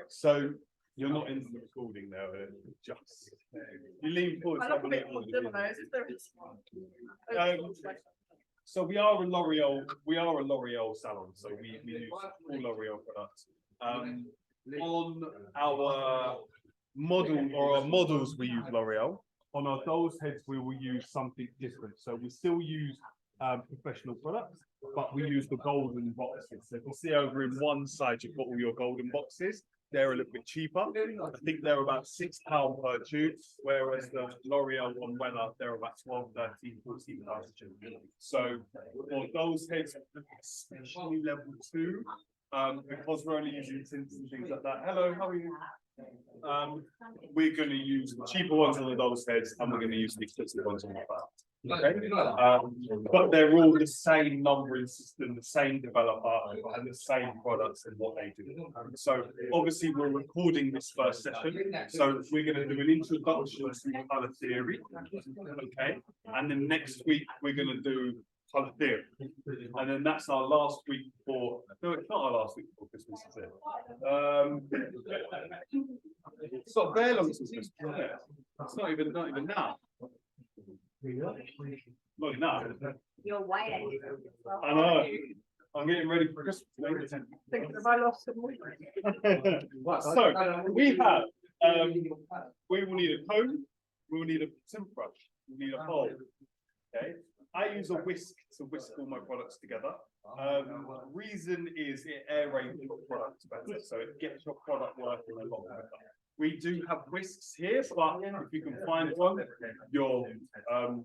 So you're not into the recording now, just you lean forward. I look a bit more civilized if there is one. So we are a L'Oreal salon, so we use all L'Oreal products. On our model or our models, we use L'Oreal. On our dolls' heads, we will use something different. So we still use professional products, but we use the golden boxes. So if you see over in one side, you've got all your golden boxes. They're a little bit cheaper. I think they're about £6 per tube, whereas the L'Oreal on Wella, they're about 12, 13, 14 pounds a tube. So for those heads, especially level 2, because we're only using tints and things like that. Hello, how are you? We're going to use the cheaper ones on the dolls' heads, and we're going to use the expensive ones on the back. Okay, but they're all the same numbering system, the same developer, and the same products and what they do. So obviously we're recording this first session, so we're going to do an introduction to colour theory, okay, and then next week we're going to do colour theory, and then that's our last week before. No, it's not our last week before Christmas, is it? It's not very long since Christmas, isn't it? It's not even now. Not enough. You're way I know. I'm getting ready for Christmas. Have I lost some weight? So we have we will need a comb, we will need a tint brush, we need a bowl. Okay. I use a whisk to whisk all my products together. Reason is it aerates your products better, so it gets your product working a lot better. We do have whisks here, but if you can find one, you're going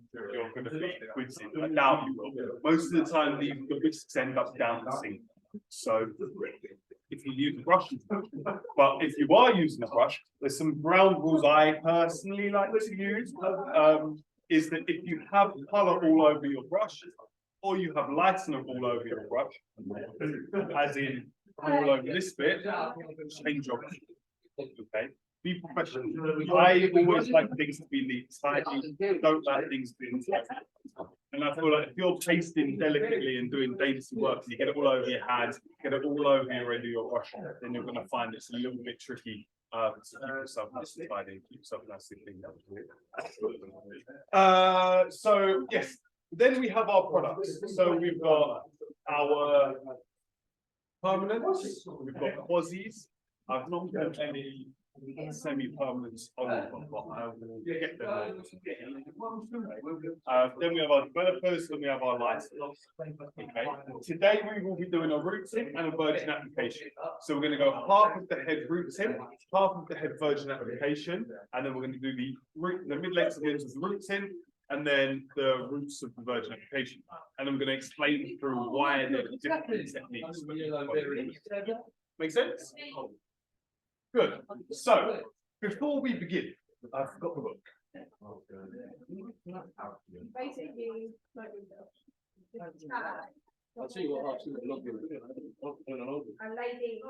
to be with it. I doubt you will. Most of the time, the whisks end up down the sink. So if you use a brush, but if you are using a brush, there's some ground rules I personally like to use. Is that if you have colour all over your brush, or you have lighter all over your brush, as in all over this bit, change your brush. Okay. Be professional. I always like things to be neat, tidy. Don't like things being tidy. And I feel like if you're pasting delicately and doing dainty work, you get it all over your hands, get it all over your end of your brush, then you're going to find it's a little bit tricky to keep yourself nice and tidy, keep yourself nice and clean. So yes, then we have our products. So we've got our permanents, we've got quasis. I've not got any semi-permanents on, but I will get them. Then we have our developers, then we have our license. Okay. Today we will be doing a root tint and a virgin application. So we're going to go half of the head root tint, half of the head virgin application, and then we're going to do the mid lengths of the ends of the root tint, and then the roots of the virgin application. And I'm going to explain through why there are different techniques. Make sense? Good. So, before we begin, I've got the book. Basically, I'll see what I've seen. a lady.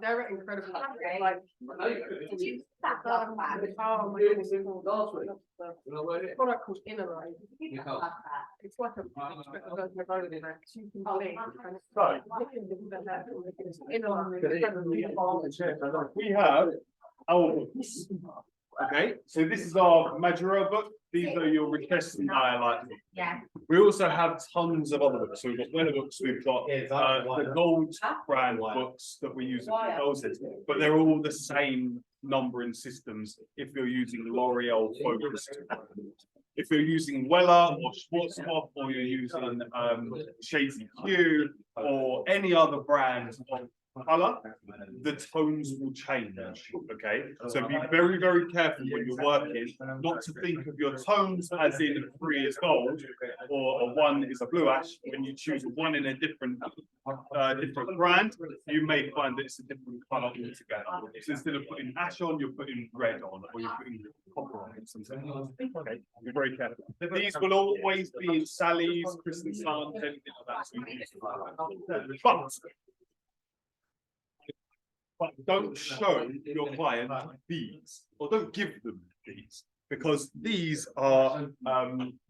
They're incredible. Like, did you that? Oh my God. Product called Innerline. It's like a We have our books. Okay, so this is our Majorelle book. These are your requests and highlight books. Yeah. We also have tons of other books. So we've got Wella books, we've got the Gold brand books that we use at Dolls', but they're all the same numbering systems if you're using L'Oreal focused. If you're using Wella or Schwarzkopf, or you're using Shades Q or any other brand of colour, the tones will change. Okay, so be very, very careful when you're working, not to think of your tones as in 3 is gold or a 1 is a blue ash. When you choose a 1 in a different brand, you may find that it's a different colour altogether. So instead of putting ash on, you're putting red on, or you're putting copper on. Okay, be very careful. These will always be in Sally's, Kristen Sons, anything like that. But don't show your client these, or don't give them these. because these are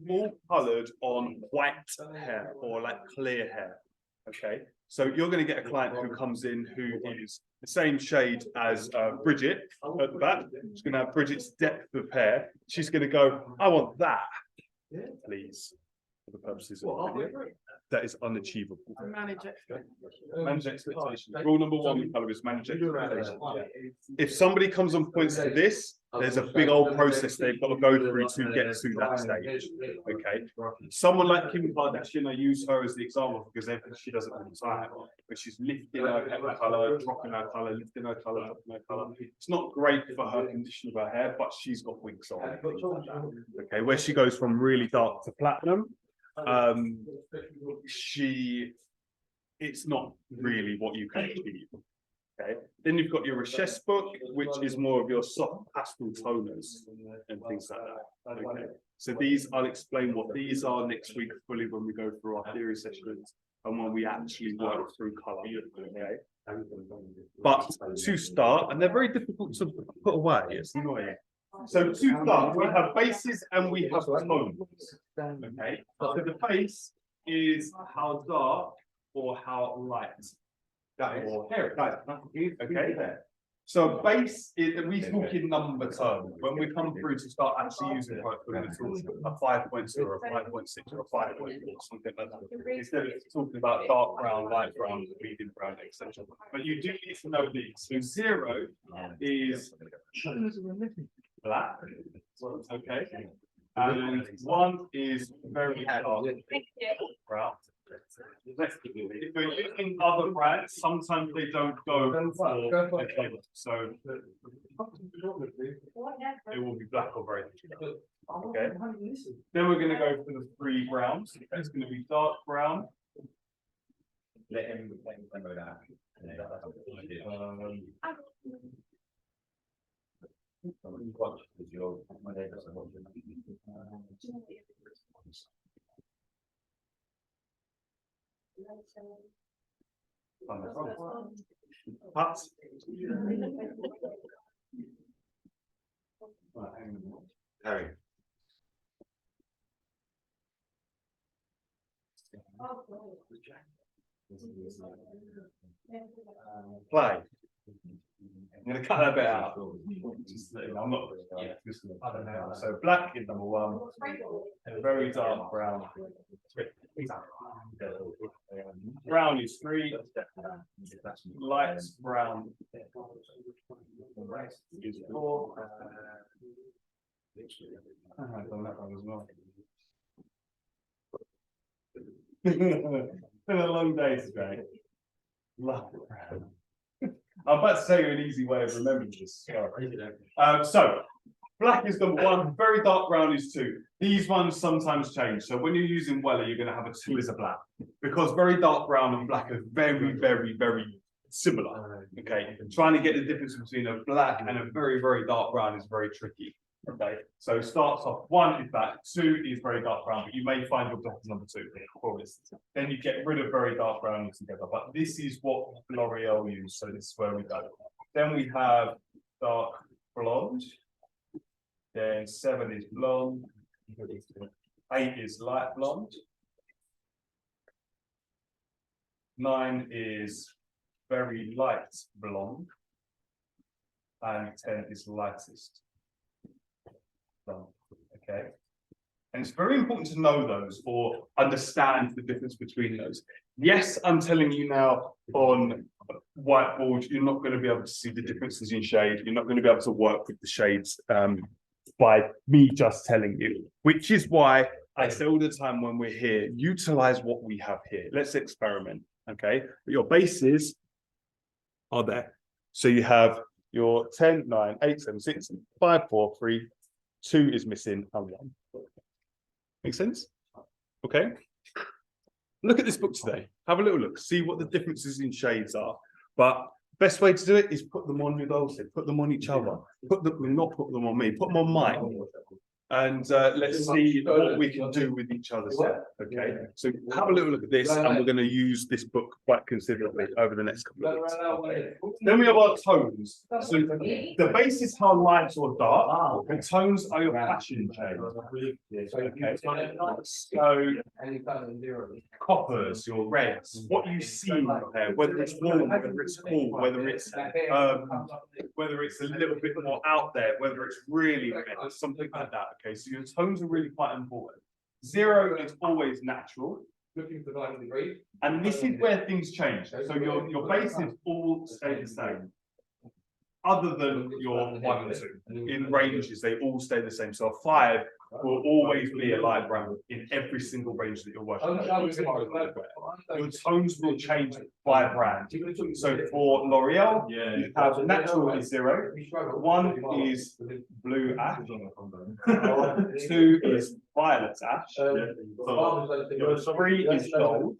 all coloured on white hair or like clear hair. Okay, so you're going to get a client who comes in who is the same shade as Bridget at the back. She's going to have Bridget's depth of hair. She's going to go, I want that, please, for the purposes of the video. That is unachievable. Manage it. Manage expectations. Rule number one with colour is manage expectations. If somebody comes on points to this, there's a big old process they've got to go through to get to that stage. Okay. Someone like Kim Kardashian, I use her as the example because she does it all the time. But she's lifting her colour, dropping her colour, lifting her colour, dropping her colour. It's not great for her condition of her hair, but she's got wigs on. Okay, where she goes from really dark to platinum. It's not really what you can achieve. Okay, then you've got your Rachesh book, which is more of your soft pastel toners and things like that. Okay, so these, I'll explain what these are next week fully when we go through our theory sessions and when we actually work through colour. Okay, but to start, and they're very difficult to put away, it's annoying. So to start, we have bases and we have tones. Okay, so the base is how dark or how light. Or hair. Okay. So base is we talk in number terms. When we come through to start actually using a 5.0 or a 5.6 or a 5.4 or something like that. Instead of talking about dark brown, light brown, medium brown, etc. But you do need to know these. So 0 is black. Okay. And 1 is very dark brown. If you're using other brands, sometimes they don't go for a colour. So it will be black or very dark. Okay. Then we're going to go for the 3 browns. It's going to be dark brown. Hot. Harry. Play. I'm going to cut that bit out. I'm not. So black is number 1. And very dark brown. Brown is 3. Light brown is 4. I've done that one as well. Been a long day today. Love it. I'm about to tell you an easy way of remembering this. So black is number 1, very dark brown is 2. These ones sometimes change. So when you're using Weller, you're going to have a 2 as a black because very dark brown and black are very, very, very similar. Okay, trying to get the difference between a black and a very, very dark brown is very tricky. Okay, so it starts off 1 is black, 2 is very dark brown, but you may find your black is number 2 for this. Then you get rid of very dark brown together. But this is what L'Oreal use, so this is where we go. Then we have dark blonde. Then 7 is blonde. 8 is light blonde. 9 is very light blonde. And 10 is lightest. Okay, and it's very important to know those or understand the difference between those. Yes, I'm telling you now on whiteboard, you're not going to be able to see the differences in shade. You're not going to be able to work with the shades by me just telling you, which is why I say all the time when we're here, utilize what we have here. Let's experiment. Okay, but your bases are there. So you have your 10, 9, 8, 7, 6, 5, 4, 3. 2 is missing and 1. Make sense? Okay. Look at this book today. Have a little look. See what the differences in shades are. But best way to do it is put them on your dolls. Put them on each other. Not put them on me. Put them on mine. And let's see what we can do with each other's hair. Okay, so have a little look at this, and we're going to use this book quite considerably over the next couple of weeks. Okay. Then we have our tones. So the base is how light or dark. The tones are your fashion change. Okay. So coppers, your reds, what you see in your hair, whether it's warm, whether it's cool, whether it's a little bit more out there, whether it's really red, something like that. Okay, so your tones are really quite important. 0 is always natural. And this is where things change. So your bases all stay the same. Other than your 1 and 2. In ranges, they all stay the same. So a 5 will always be a light brown in every single range that you're working on. Your tones will change by brand. So for L'Oreal, you have natural is 0, 1 is blue ash, 2 is violet ash, 3 is gold,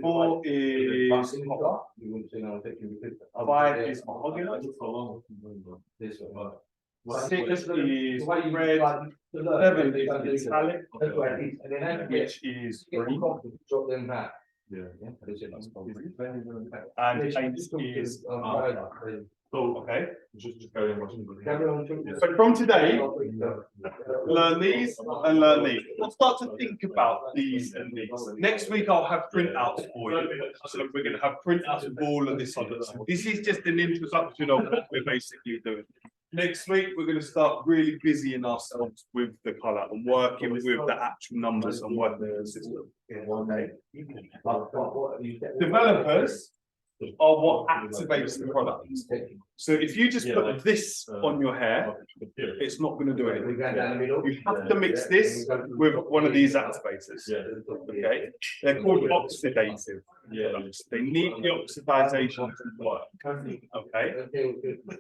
4 is copper, 5 is mahogany, 6 is red, 7 is metallic, which is green, and 8 is okay. So from today, learn these and learn these. We'll start to think about these and these. Next week I'll have printouts for you. So we're going to have printouts of all of this on it. This is just an introduction of what we're basically doing. Next week, we're going to start really busying ourselves with the colour and working with the actual numbers and working with the system. Okay. Developers are what activates the product. So if you just put this on your hair, it's not going to do anything. You have to mix this with one of these activators. Okay, they're called oxidative. They need the oxidization to work. Okay,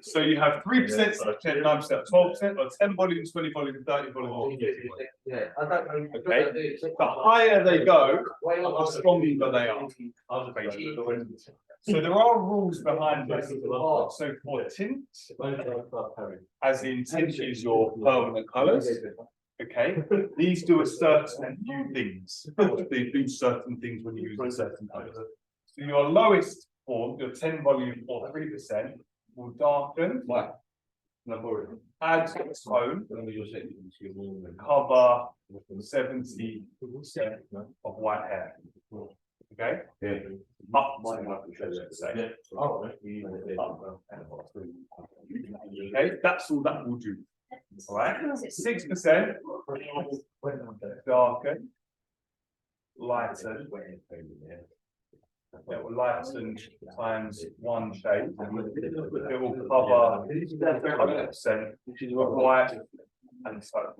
so you have 3%, 10%, 9%, 12%, or 10 volume, 20 volume, 30 volume. Okay, the higher they go, the stronger they are. So there are rules behind this. So for tint, as in tint is your permanent colours. Okay, these do a certain few things. They do certain things when you use certain colours. So your lowest form, your 10 volume or 3%, will darken, add tone, cover 70% of white hair. Okay, up to say. Okay, that's all that will do. All right, 6% darken, lighten. It will lighten times 1 shade. It will cover 100% of white and so.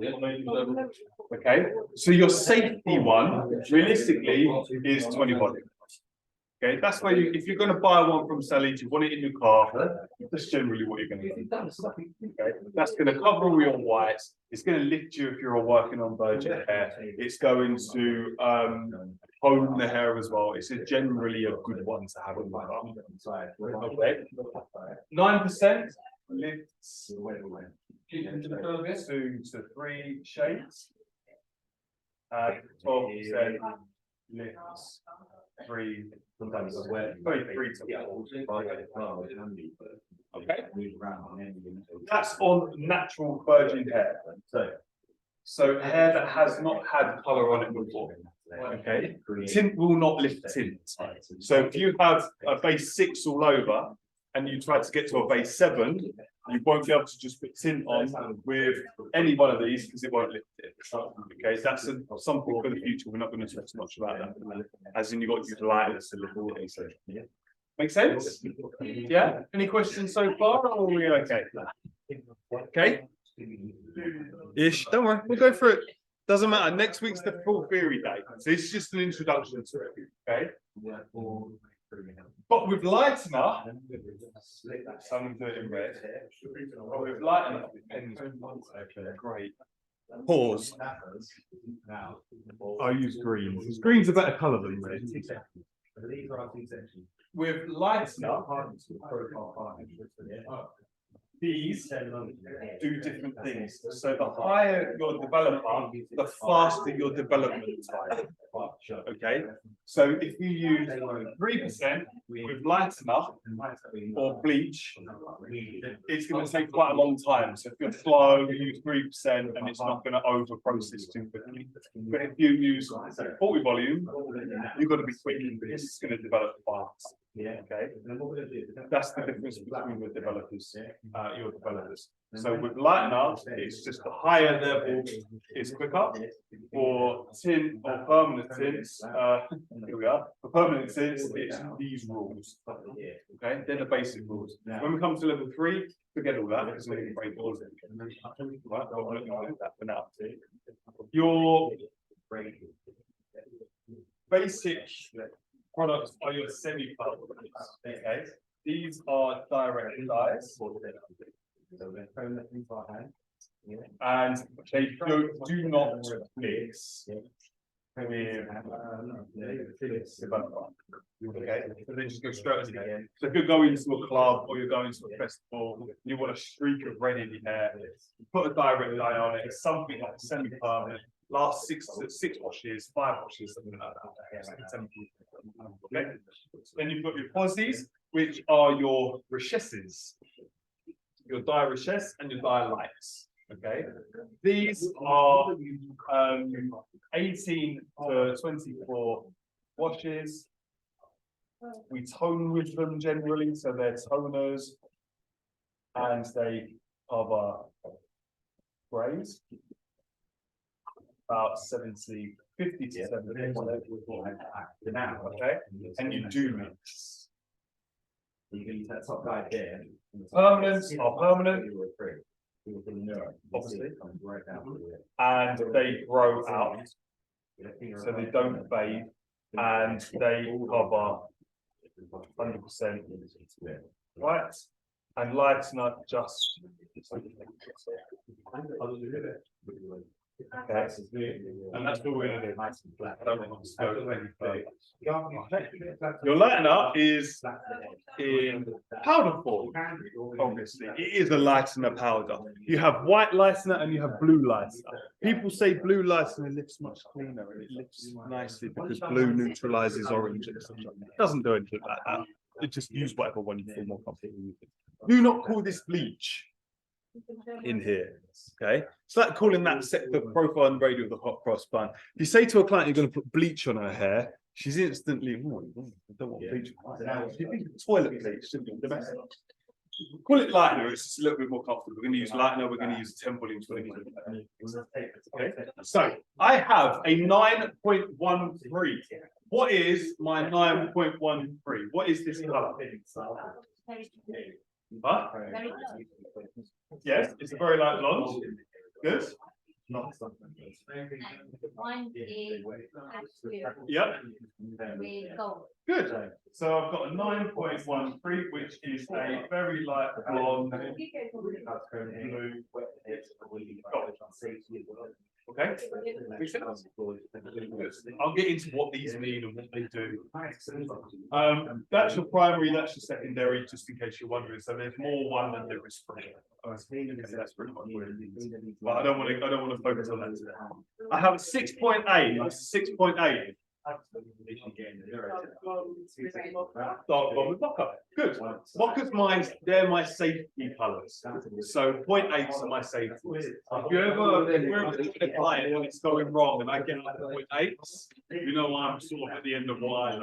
Okay, so your safety one realistically is 20 volume. Okay, that's why if you're going to buy one from Salid, you want it in your car. That's generally what you're going to do. Okay, that's going to cover all your whites. It's going to lift you if you're working on virgin hair. It's going to hone the hair as well. It's generally a good one to have in the car. Okay, 9% lifts 2 to 3 shades. 12% lifts 3 to 4. Okay, that's on natural virgin hair. So hair that has not had colour on it before. Okay, tint will not lift tint. So if you have a base 6 all over and you try to get to a base 7, you won't be able to just put tint on with any one of these because it won't lift it. Okay, that's something for the future. We're not going to talk too much about that. As in, you've got to use lighters to lift it. So, yeah. Make sense? Yeah. Any questions so far, or are we okay? Okay. Ish. Don't worry. We'll go through it. Doesn't matter. Next week's the full theory day. So it's just an introduction to it. Okay. But with lightener, some do it in red. But with lightener, great. Pause. I use green. Green's a better colour than red. With lightener, these do different things. So the higher your developer, the faster your development time. Okay, so if you use 3% with lighten up or bleach, it's going to take quite a long time. So if you're slow, you use 3% and it's not going to over process too quickly. But if you use 40 volume, you've got to be quick because it's going to develop fast. Okay, that's the difference between the developers, your developers. So with lighten up, it's just the higher level is quicker. For tin or permanent tints, here we are. For permanent tints, it's these rules. Okay, they're the basic rules. When we come to level 3, forget all that because we're going to break all of it. Right, I'm not going to do that for now. Your basic products are your semi-permanent. Okay, these are direct dyes, and they do not mix with developer. Okay, so they just go straight to the end. So if you're going to a club or you're going to a festival, you want a streak of red in your hair, put a direct dye on it. It's something like semi-permanent. Last six washes, 5 washes, something like that. Okay. Then you've got your posies, which are your recesses, your dye recess and your dye lights. Okay. These are 18 to 24 washes. We tone with them generally, so they're toners, and they cover grays. About 50 to 70. Okay, and you do mix. Permanents are permanent, obviously, and they grow out, so they don't fade, and they cover 100%. Right, and lights not just. Okay, and that's what we're going to do. I don't want to go any further. Your lightener is in powder form. Obviously, it is a lightener powder. You have white lightener and you have blue lightener. People say blue lightener lifts much cleaner and it lifts nicely because blue neutralizes orange, etc. It doesn't do anything like that. It just use whatever one you feel more comfortable with. Do not call this bleach in here. Okay, it's like calling that sector profile and radial the hot cross bun. If you say to a client you're going to put bleach on her hair, she's instantly, oh, I don't want bleach. She thinks toilet bleach, shouldn't be domestic. Call it lightener, it's just a little bit more comfortable. We're going to use lightener, we're going to use 10 volume. Okay, so I have a 9.13. What is my 9.13? What is this color? Huh? Yes, it's a very light blonde. Good. Mine is Yep. with gold. Good. So I've got a 9.13, which is a very light blonde blue. Okay. I'll get into what these mean and what they do. That's your primary, that's your secondary, just in case you're wondering. So there's more one than there is three. That's pretty much what it is. But I don't want to focus on that today. I have a 6.8. That's 6.8. Dark blonde with mocha. Good. Mocha's they're my safety colours. So 0.8s are my safety. If we're ever doing a client and it's going wrong and I get like 0.8s, you know I'm sort of at the end of line.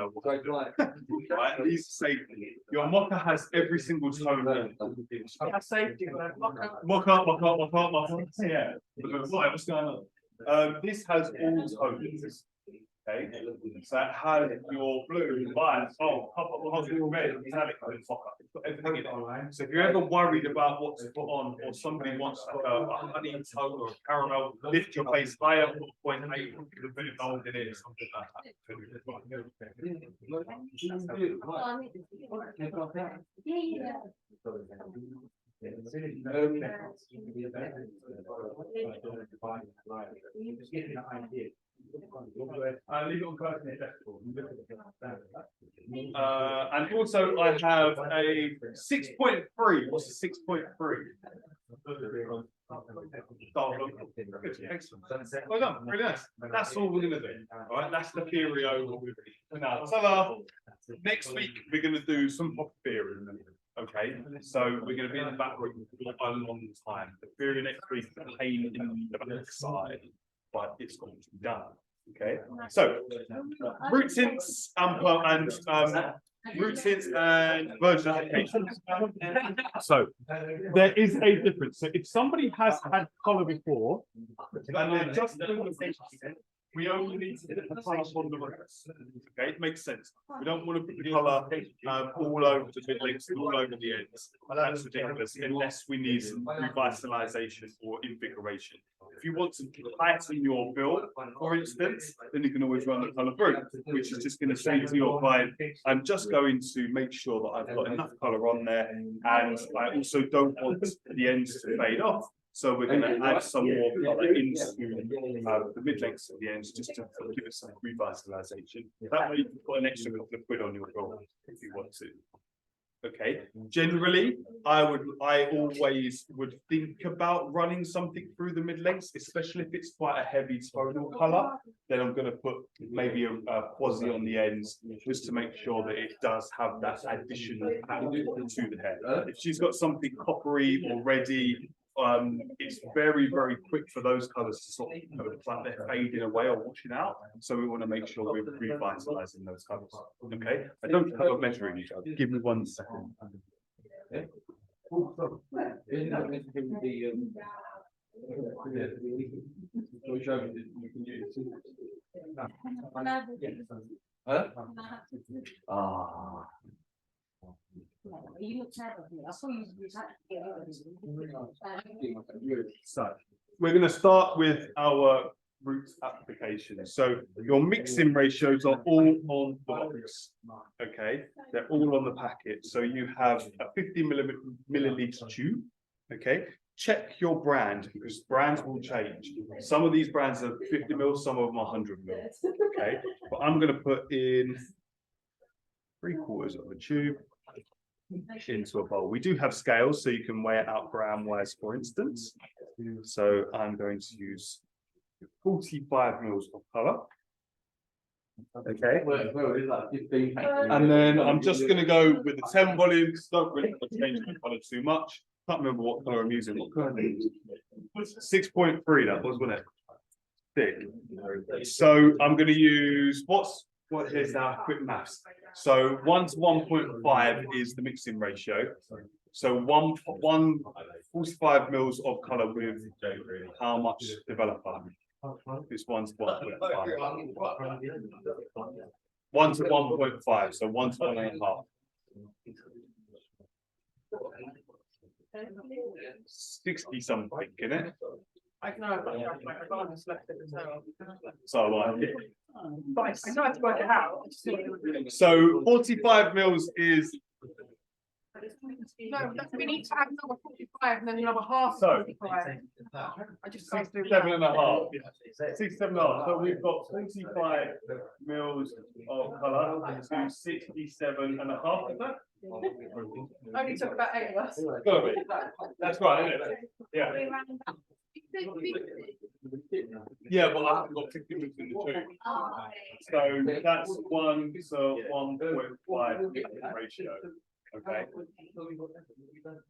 Right? These are safety. Your mocha has every single tone in it. Safety, Mocha. Yeah. What's going on? This has all tones. Okay, so it has your blue, light, positive, red, metallic, and mocha. It's got everything in it. So if you're ever worried about what to put on, or somebody wants like a honey tone or a caramel, lift your face higher, put 0.8, put a bit of gold in it, or something like that. And also I have a 6.3. What's a 6.3? Excellent. Well done, really nice. That's all we're gonna do. All right, that's the theory. Now, so next week we're gonna do some proper theory. Okay, so we're gonna be in the back room for a long time. The theory next week is a pain in the backside, but it's going to be done. Okay, so root tints and root tints and virgin applications. So there is a difference. So if somebody has had colour before and they're just doing the same, we only need to get the colour on the roots. Okay, it makes sense. We don't want to put the colour all over the mid links, all over the ends. That's ridiculous unless we need some revitalisation or invigoration. If you want to heighten your build, for instance, then you can always run the colour through, which is just going to say to your client, I'm just going to make sure that I've got enough colour on there, and I also don't want the ends to fade off. So we're going to add some more colour into the mid lengths of the ends just to give it some revitalisation. That way you can put an extra couple of quid on your bill if you want to. Okay, generally, I always would think about running something through the mid lengths, especially if it's quite a heavy tonal colour. Then I'm going to put maybe a quasi on the ends just to make sure that it does have that additional power to the hair. If she's got something coppery already, it's very, very quick for those colours to sort of look like they're fading away or washing out. So we want to make sure we're revitalising those colours. Okay, I don't have a measuring each other. Give me 1 second. You looked at me. I saw you. So we're going to start with our root application. So your mixing ratios are all on the box. Okay, they're all on the packet. So you have a 50 milliliter tube. Okay, check your brand because brands will change. Some of these brands are 50 mil, some of them are 100 mil. Okay, but I'm going to put in 3/4 of a tube into a bowl. We do have scales, so you can weigh it out gram wise, for instance. So I'm going to use 45 mils of colour. Okay. And then I'm just going to go with the 10 volumes. Don't really want to change the colour too much. Can't remember what colour I'm using. What colour am I using? 6.3 that was, wasn't it? Thick. So I'm going to use here's our quick maths. So 1 to 1.5 is the mixing ratio. So 45 mils of colour with how much developer? It's 1 to 1.5. 1 to 1.5, so 1 to 1.5. 60 something, isn't it? I know, but I can't just left it as well. So I know how to work it out. So 45 mils is. No, we need to add another 45 and then another half So 45. I just can't do 67.5. 67.5. So we've got 45 mils of colour to 67.5. Is that? Only took about 8 of us. Gotta be. That's right, isn't it? Yeah. Yeah, but I haven't got 50 mils in the tube. So that's 1 to 1.5 ratio. Okay.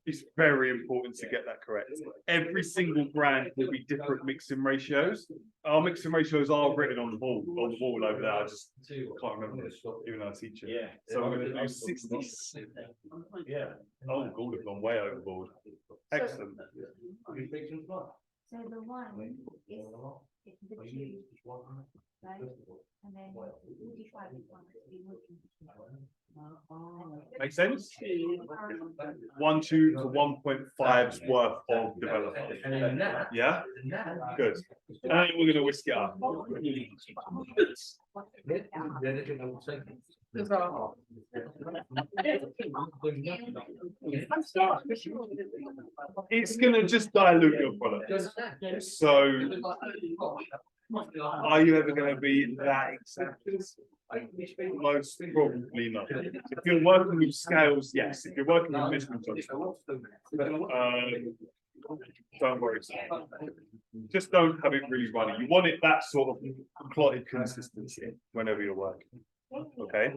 It's very important to get that correct. Every single brand will be different mixing ratios. Our mixing ratios are written on the wall over there. I just can't remember this, even though I teach it. Yeah. So I'm going to do 60. Yeah. Oh, God, have gone way overboard. Excellent. So the one is the tube, right? And then 45 is one to be looking. Make sense? 1.2 to 1.5's worth of development. Yeah, good. And we're going to whisk it up. It's going to just dilute your product. So, are you ever going to be that exact? Most probably not. If you're working with scales, yes. If you're working with measurements, don't worry. Just don't have it really runny. You want it that sort of clotted consistency whenever you're working. Okay.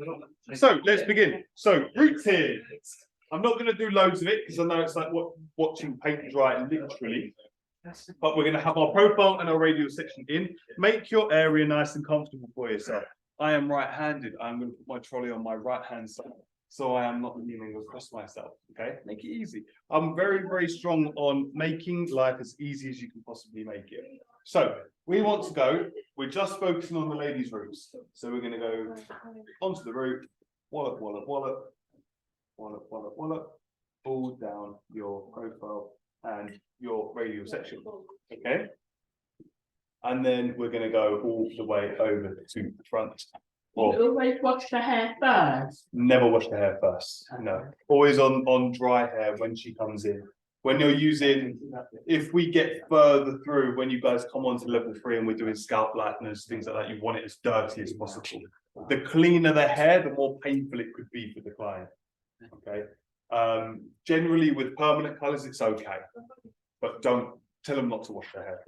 So let's begin. So roots here. I'm not going to do loads of it because I know it's like watching paint dry literally. But we're going to have our profile and our radial section in. Make your area nice and comfortable for yourself. I am right-handed. I'm going to put my trolley on my right-hand side, so I am not leaning across myself. Okay, make it easy. I'm very, very strong on making life as easy as you can possibly make it. So we want to go. We're just focusing on the ladies' roots. So we're going to go onto the root, wallop, wallop, wallop, wallop, wallop, wallop, all down your profile and your radial section. Okay. And then we're going to go all the way over to the front. You always wash the hair first. Never wash the hair first. No, always on dry hair when she comes in. When you're using, if we get further through, when you guys come on to level 3 and we're doing scalp lightness, things like that, you want it as dirty as possible. The cleaner the hair, the more painful it could be for the client. Okay. Generally with permanent colors, it's okay, but don't tell them not to wash their hair.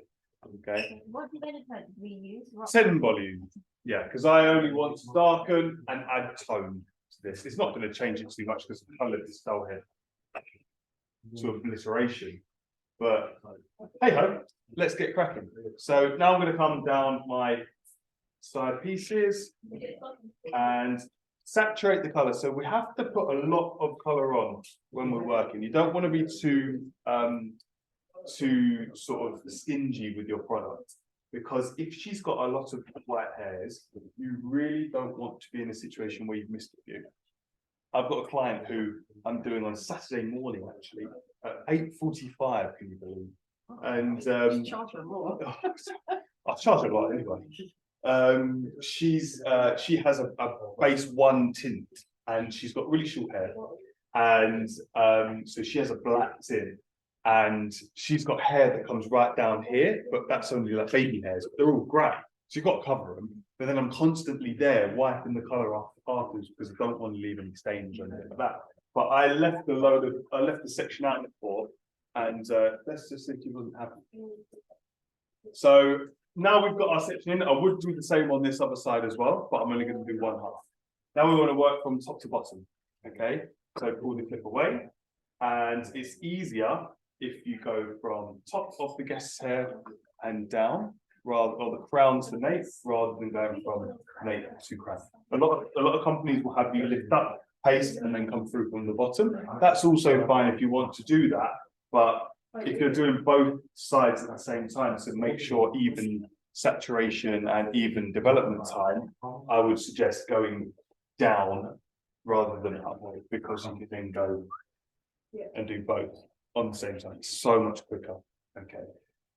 Okay. What development do we use? Sedum volume. Yeah, because I only want to darken and add tone to this. It's not going to change it too much because the colour is dull here to obliteration. But hey ho, let's get cracking. So now I'm going to come down my side pieces and saturate the colour. So we have to put a lot of colour on when we're working. You don't want to be too sort of stingy with your product, because if she's got a lot of white hairs, you really don't want to be in a situation where you've missed a few. I've got a client who I'm doing on Saturday morning actually at 8:45, can you believe? And I'll charge her a lot anyway. She has a base 1 tint and she's got really short hair, and so she has a black tint. And she's got hair that comes right down here, but that's only like baby hairs. They're all grey, so you've got to cover them. But then I'm constantly there wiping the colour off afterwards because I don't want to leave any stains or anything like that. But I left the section out before, and let's just see if she wasn't happy. So now we've got our section in. I would do the same on this other side as well, but I'm only going to do one half. Now we want to work from top to bottom. Okay, so pull the clip away, and it's easier if you go from top of the guest's hair and down, or the crown to nape, rather than going from nape to crown. A lot of companies will have you lift up, paste, and then come through from the bottom. That's also fine if you want to do that, but if you're doing both sides at the same time, so make sure even saturation and even development time, I would suggest going down rather than upward, because you can then go and do both on the same time. It's so much quicker. Okay.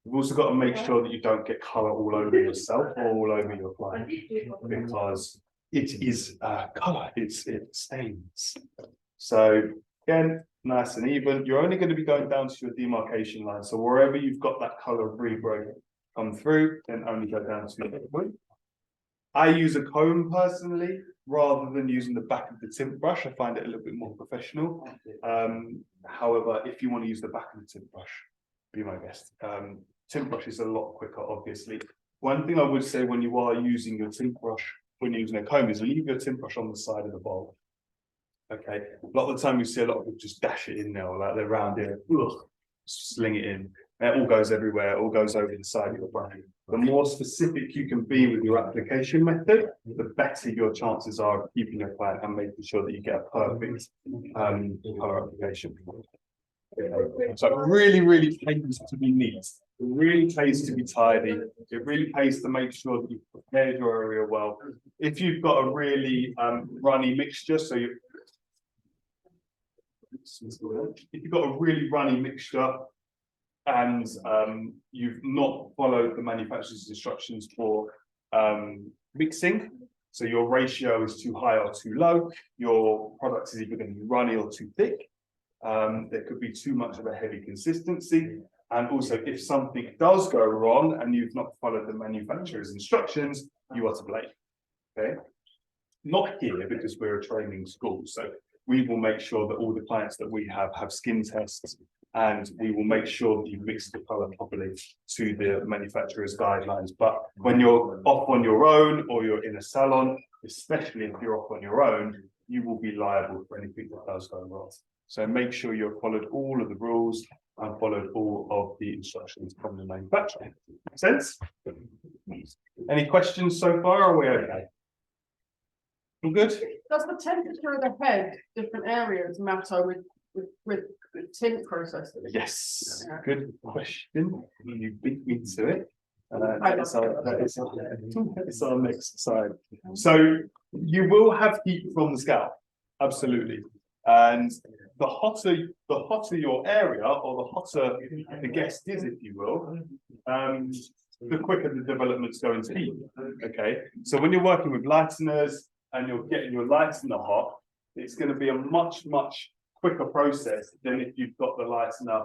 You've also got to make sure that you don't get colour all over yourself or all over your client, because it is colour, it stains. So again, nice and even. You're only going to be going down to your demarcation line. So wherever you've got that colour regrowth come through, then only go down to your wood. I use a comb personally, rather than using the back of the tint brush. I find it a little bit more professional. However, if you want to use the back of the tint brush, be my guest. Tint brush is a lot quicker, obviously. One thing I would say when you are using your tint brush, when you're using a comb, is leave your tint brush on the side of the bowl. Okay. A lot of the time you see a lot of people just dash it in there, or like they're around here, sling it in. It all goes everywhere, it all goes over the side of your brush. The more specific you can be with your application method, the better your chances are of keeping your client and making sure that you get a perfect color application. Okay. So it really, really pays to be neat. It really pays to be tidy. It really pays to make sure that you There's your area well. If you've got a really runny mixture, so you if you've got a really runny mixture and you've not followed the manufacturer's instructions for mixing, so your ratio is too high or too low, your product is either going to be runny or too thick, there could be too much of a heavy consistency, and also if something does go wrong and you've not followed the manufacturer's instructions, you are to blame. Okay, not here because we're a training school, so we will make sure that all the clients that we have skin tests, and we will make sure that you mix the color properly to the manufacturer's guidelines. But when you're off on your own or you're in a salon, especially if you're off on your own, you will be liable for anything that does go wrong. So make sure you've followed all of the rules and followed all of the instructions from the manufacturer. Make sense? Any questions so far? Are we okay? All good? Does the temperature of the head, different areas matter with the tint process? Yes, good question. You beat me to it. It's our next slide. So you will have heat from the scalp, absolutely. And the hotter your area, or the hotter the guest is, if you will, the quicker the development's going to be. Okay, so when you're working with lighteners and you're getting your lighter hot, it's going to be a much quicker process than if you've got the lighter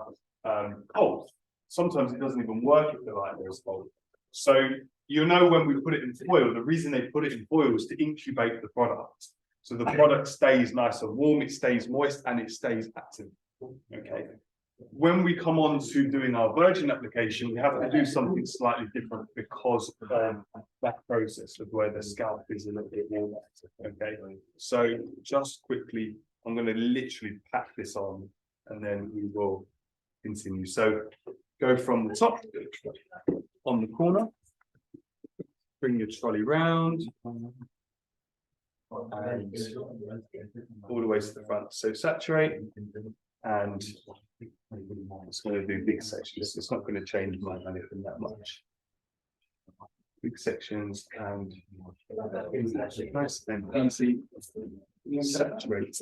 cold. Sometimes it doesn't even work if the lighter is cold. So you know, when we put it in foil, the reason they put it in foil is to incubate the product. So the product stays nice and warm, it stays moist, and it stays active. Okay. When we come on to doing our virgin application, we have to do something slightly different because of that process of where the scalp is a little bit warmer. Okay. So just quickly, I'm going to literally pack this on and then we will continue. So go from the top on the corner, bring your trolley round, and all the way to the front. So saturate, and it's going to do big sections. It's not going to change my anything that much. Big sections, and nice and easy. Saturate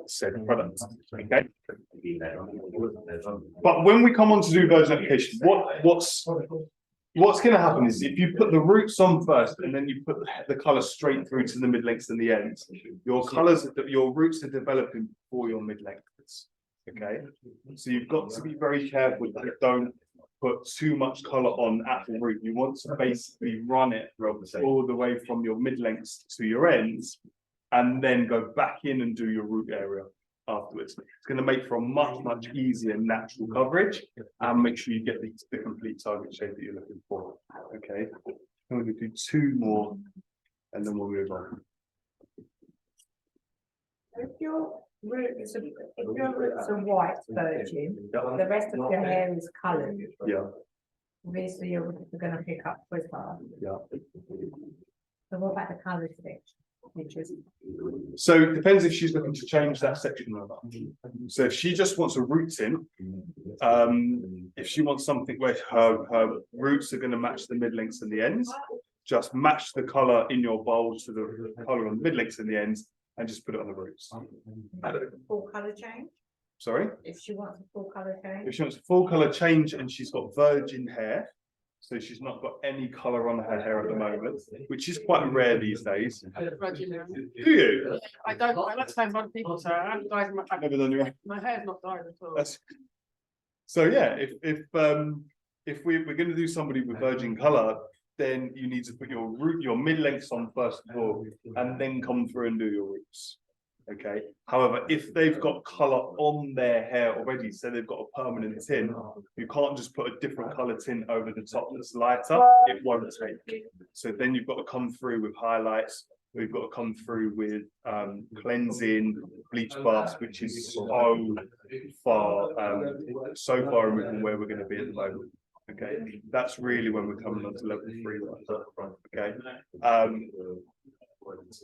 said product. Okay. But when we come on to do virgin application, what's going to happen is if you put the roots on first and then you put the color straight through to the mid lengths and the ends, your roots are developing before your mid lengths. Okay, so you've got to be very careful that you don't put too much color on at the root. You want to basically run it all the way from your mid lengths to your ends, and then go back in and do your root area afterwards. It's going to make for a much easier natural coverage, and make sure you get the complete target shape that you're looking for. Okay, I'm going to do two more, and then we'll move on. If your roots are white virgin, the rest of your hair is coloured. Yeah. Obviously, you're going to pick up quicker. Yeah. So what about the colour switch? So it depends if she's looking to change that section or not. So if she just wants a root tint, if she wants something where her roots are going to match the mid lengths and the ends, just match the color in your bowl to the color on the mid lengths and the ends, and just put it on the roots. Full colour change? Sorry? If she wants a full colour change? If she wants a full color change and she's got virgin hair, so she's not got any color on her hair at the moment, which is quite rare these days. Do you? I don't. I like to say other people, so I haven't dyed my, Never done your hair. my hair's not dyed at all. So yeah, if we're going to do somebody with virgin color, then you need to put your mid lengths on first of all, and then come through and do your roots. Okay. However, if they've got color on their hair already, so they've got a permanent tint, you can't just put a different color tint over the top that's lighter. It won't take. So then you've got to come through with highlights. We've got to come through with cleansing, bleach baths, which is so far removed from where we're going to be at the moment. Okay, that's really when we're coming on to level 3. Okay,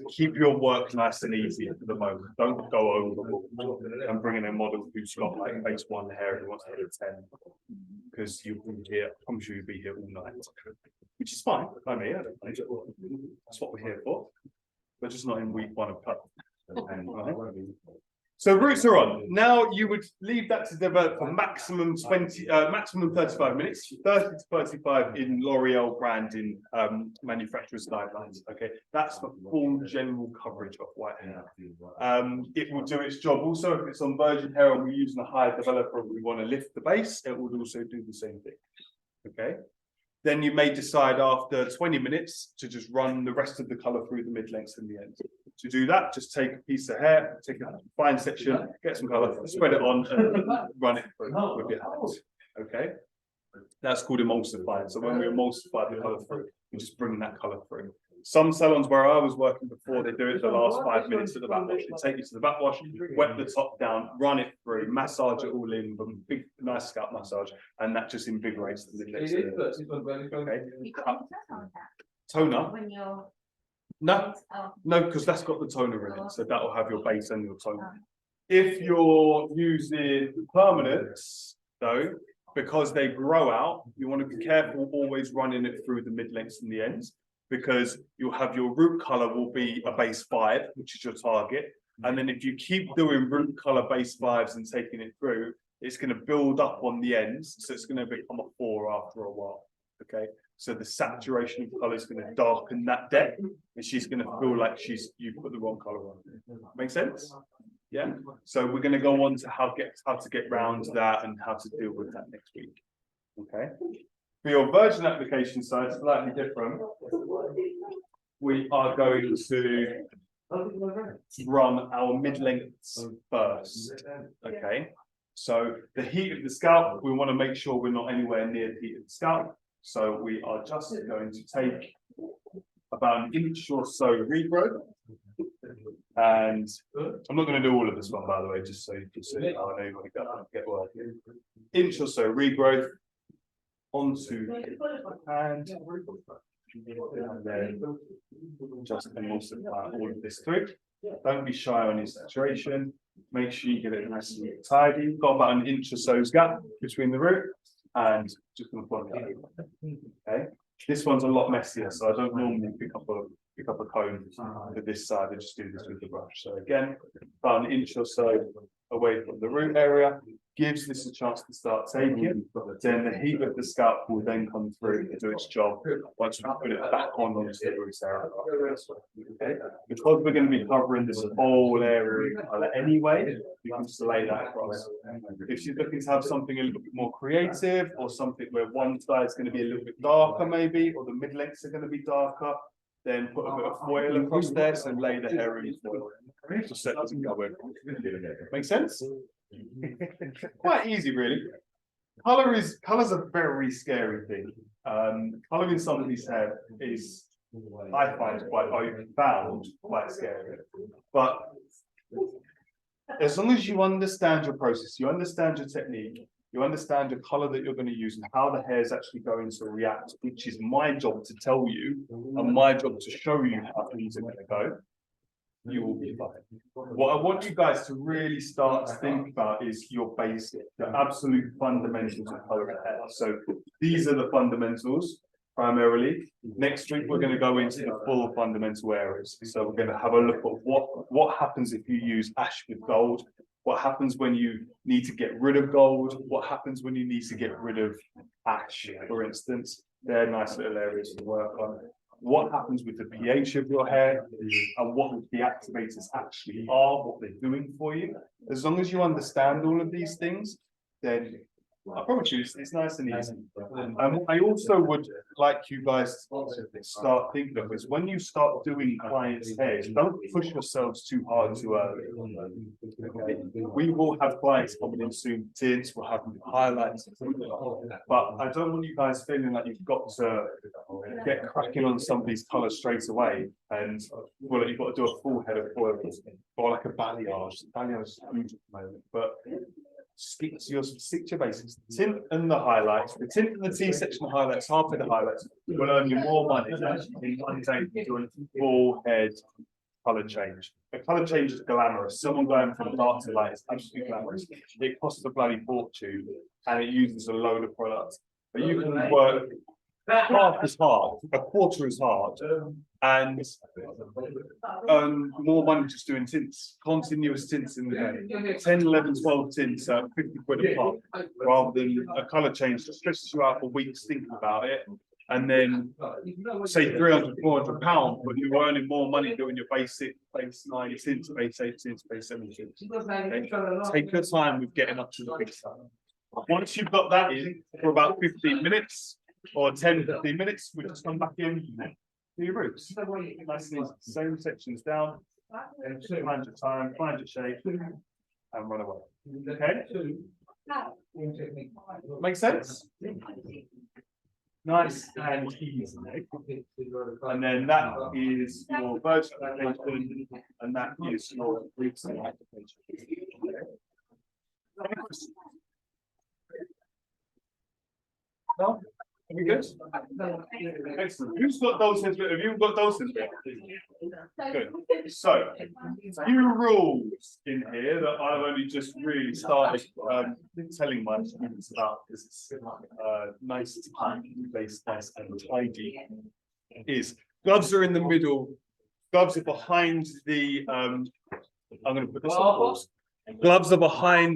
keep your work nice and easy at the moment. Don't go overboard and bring in a model who's got like base 1 hair and wants to hit 10, because you'll be here. I'm sure you'll be here all night. which is fine. I mean, I don't mind. That's what we're here for. But just not in week 1 of cut. So roots are on. Now you would leave that to develop for maximum 35 minutes, 30 to 35 in L'Oreal branding manufacturers guidelines. Okay, that's the full general coverage of white hair. It will do its job also if it's on virgin hair and we're using a higher developer and we want to lift the base, it would also do the same thing. Okay. Then you may decide after 20 minutes to just run the rest of the color through the mid-lengths and the ends. To do that, just take a piece of hair, take a fine section, get some color, spread it on and run it through with your hands. Okay. That's called emulsifying. So when we emulsify the color through, we just bring that color through. Some salons where I was working before, they do it the last 5 minutes of the backwash. They take it to the backwash, wet the top down, run it through, massage it all in, with a big, nice scalp massage, and that just invigorates the mid-lengths. Okay. You got any toner on that? Toner? When you're. No, Oh, no, because that's got the toner in it, so that'll have your base and your toner. If you're using permanents, though, because they grow out, you want to be careful always running it through the mid-lengths and the ends, because you'll have your root color will be a base 5, which is your target. And then if you keep doing root color base 5s and taking it through, it's going to build up on the ends. So it's going to become a 4 after a while. Okay. So the saturation of color is going to darken that depth, and she's going to feel like you put the wrong color on. Make sense? Yeah. So we're going to go on to how to get round that and how to deal with that next week. Okay. For your virgin application side, slightly different. We are going to run our mid-lengths first. Okay. So the heat of the scalp, we want to make sure we're not anywhere near the heat of the scalp. So we are just going to take about an inch or so regrowth. And I'm not going to do all of this one, by the way, just so you can see. I know you want to get working. Inch or so regrowth onto the hand. And then just emulsify all of this through. Don't be shy on your saturation. Make sure you get it nice and tidy. You've got about an inch or so's gap between the root, and just going to plug it over. Okay. This one's a lot messier, so I don't normally pick up a comb for this side. I just do this with the brush. So again, about an inch or so away from the root area, gives this a chance to start taking. Then the heat of the scalp will then come through and do its job once we put it back on onto the root area. Okay. Because we're going to be covering this whole area anyway, you can just lay that across. If you're looking to have something a little bit more creative, or something where one side is going to be a little bit darker maybe, or the mid-lengths are going to be darker, then put a bit of foil across there, so lay the hair in foil. Just set it and go in. Make sense? Quite easy, really. Color's a very scary thing. Coloring somebody's hair is, I find, quite scary. But as long as you understand your process, you understand your technique, you understand the color that you're going to use and how the hair is actually going to react, which is my job to tell you and my job to show you how things are going to go, you will be fine. What I want you guys to really start to think about is your basic, the absolute fundamentals of coloring hair. So these are the fundamentals primarily. Next week, we're going to go into the full fundamental areas. So we're going to have a look at what happens if you use ash with gold. What happens when you need to get rid of gold? What happens when you need to get rid of ash, for instance? They're nice little areas to work on. What happens with the pH of your hair and what the activators actually are, what they're doing for you. As long as you understand all of these things, then I promise you it's nice and easy. I also would like you guys to start thinking of this. When you start doing clients' hair, don't push yourselves too hard too early. Okay? We will have clients coming in soon, tints, we'll have highlights, but I don't want you guys feeling like you've got to get cracking on somebody's colour straight away and well, you've got to do a full head of oil or like a balayage. Balayage is huge at the moment, but stick to your basics. The tint and the highlights. The tint and the T-section highlights, half of the highlights will earn you more money than actually doing full head colour change. The colour change is glamorous. Someone going from dark to light is absolutely glamorous. It costs a bloody fortune and it uses a load of products. But you can work half as hard, a quarter as hard, and earn more money just doing tints, continuous tints in the day. 10, 11, 12 tints at 50 quid a pop, rather than a colour change that stresses you out for weeks thinking about it. And then say 300, 400 £400, but you're earning more money doing your base 9 tints, base 8 tints, base 7 tints. Okay? Take your time with getting up to the big stuff. Once you've got that in for about 15 minutes or 10, 15 minutes, we just come back in, do your roots. Nice and easy. Same sections down, and find your time, find your shape, and run away. Okay? Make sense? Nice and easy. And then that is your vertical application, and that is your roots application. No? Are we good? Excellent. Who's got those? Have you got those? Good. So, few rules in here that I've only just really started telling my students about, because it's nice to keep place nice and tidy. Is gloves are in the middle, gloves are behind the I'm going to put this on pause. Gloves are behind